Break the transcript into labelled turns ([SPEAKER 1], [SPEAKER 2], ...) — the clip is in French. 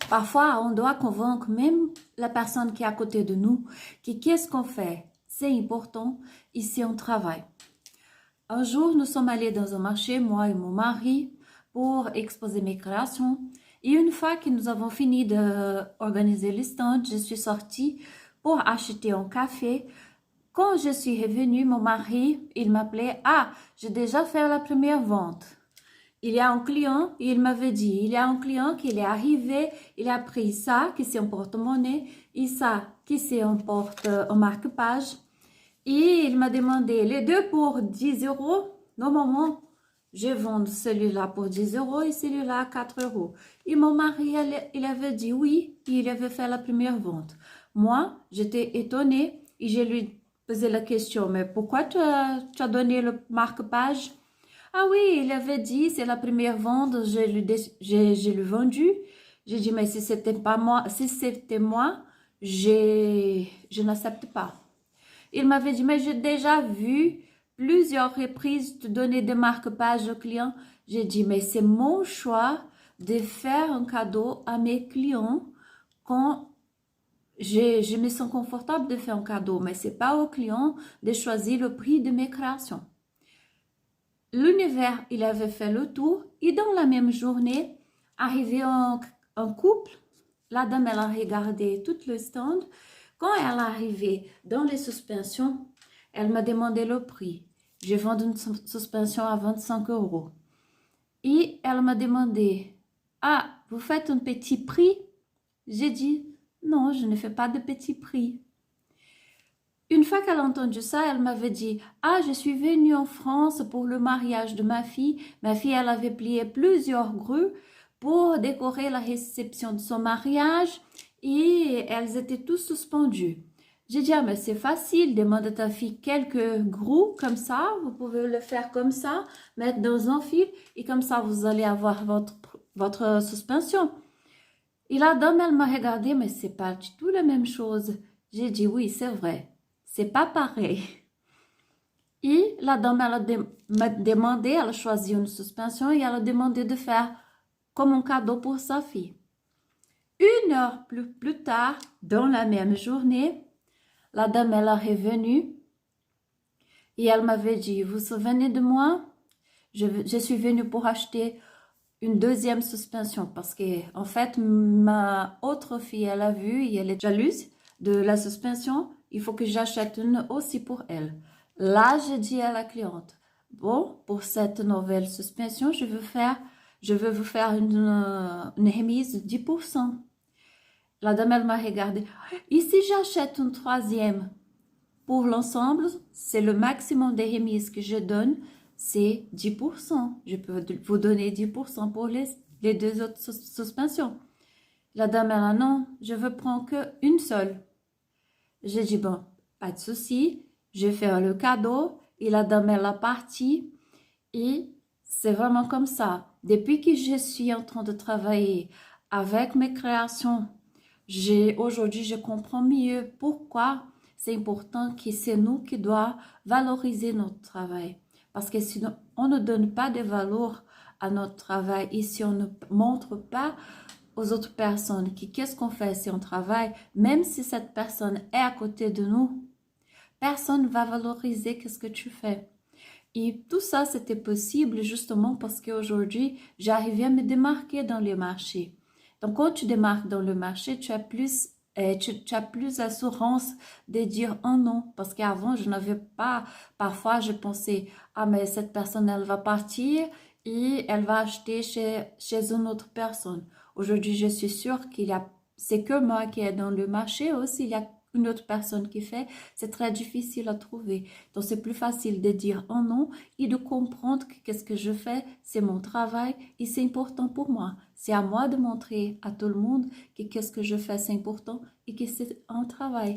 [SPEAKER 1] Parfois, on doit convaincre même la personne qui est à côté de nous que qu'est-ce qu'on fait, c'est important, ici on travaille. Un jour, nous sommes allés dans un marché, moi et mon mari, pour exposer mes créations. Et une fois que nous avons fini d'organiser les stands, je suis sortie pour acheter un café. Quand je suis revenue, mon mari, il m'appelait, ah, j'ai déjà fait la première vente. Il y a un client, il m'avait dit, il y a un client qui est arrivé, il a pris ça, qui c'est un porte-monnaie, et ça, qui c'est un marque-page. Et il m'a demandé les deux pour 10 euros. Normalement, je vends celui-là pour 10 euros et celui-là 4 euros. Et mon mari, il avait dit oui, et il avait fait la première vente. Moi, j'étais étonnée et je lui posé la question, mais pourquoi tu as donné le marque-page? Ah oui, il avait dit, c'est la première vente, je l'ai vendu. J'ai dit, mais si c'était pas moi, si c'était moi, je n'accepte pas. Il m'avait dit, mais j'ai déjà vu plusieurs reprises te donner des marque-pages aux clients. J'ai dit, mais c'est mon choix de faire un cadeau à mes clients quand je me sens confortable de faire un cadeau, mais c'est pas aux clients de choisir le prix de mes créations. L'univers, il avait fait le tour et dans la même journée, arrivé un couple, la dame, elle a regardé tout le stand. Quand elle est arrivée dans les suspensions, elle m'a demandé le prix. Je vends une suspension à 25 euros. Et elle m'a demandé, ah, vous faites un petit prix? J'ai dit, non, je ne fais pas de petit prix. Une fois qu'elle a entendu ça, elle m'avait dit, ah, je suis venue en France pour le mariage de ma fille. Ma fille, elle avait plié plusieurs grues pour décorer la réception de son mariage et elles étaient toutes suspendues. J'ai dit, ah, mais c'est facile, demande à ta fille quelques grues comme ça, vous pouvez le faire comme ça, mettre dans un fil et comme ça, vous allez avoir votre suspension. Et la dame, elle m'a regardé, mais c'est pas du tout la même chose. J'ai dit, oui, c'est vrai. C'est pas pareil. Et la dame, m'a demandé, elle a choisi une suspension et elle a demandé de faire comme un cadeau pour sa fille. 1 heure plus tard, dans la même journée, la dame, elle est revenue et elle m'avait dit, vous vous souvenez de moi? Je suis venue pour acheter une deuxième suspension parce que, en fait, ma autre fille, elle a vu et elle est jalouse de la suspension. Il faut que j'achète une aussi pour elle. Là, j'ai dit à la cliente, bon, pour cette nouvelle suspension, je veux vous faire une remise de 10%. La dame, elle m'a regardé. Et si j'achète une troisième pour l'ensemble, c'est le maximum de remises que je donne, c'est 10%. Je peux vous donner 10% pour les deux autres suspensions. La dame, elle a non, je veux prendre qu'une seule. J'ai dit, bon, pas de souci, je vais faire le cadeau. Et la dame, elle est partie. Et c'est vraiment comme ça. Depuis que je suis en train de travailler avec mes créations, aujourd'hui, je comprends mieux pourquoi c'est important que c'est nous qui doivons valoriser notre travail. Parce que sinon, on ne donne pas de valeur à notre travail et si on ne montre pas aux autres personnes qu'est-ce qu'on fait si on travaille, même si cette personne est à côté de nous, personne ne va valoriser ce que tu fais. Et tout ça, c'était possible justement parce qu'aujourd'hui, j'arrivais à me démarquer dans les marchés. Donc, quand tu démarques dans le marché, tu as plus d'assurance de dire un non. Parce qu'avant, je n'avais pas, parfois, je pensais, ah, mais cette personne, elle va partir et elle va acheter chez une autre personne. Aujourd'hui, je suis sûre c'est que moi qui est dans le marché aussi, il y a une autre personne qui fait, c'est très difficile à trouver. Donc, c'est plus facile de dire un non et de comprendre que qu'est-ce que je fais, c'est mon travail et c'est important pour moi. C'est à moi de montrer à tout le monde que qu'est-ce que je fais, c'est important et que c'est un travail.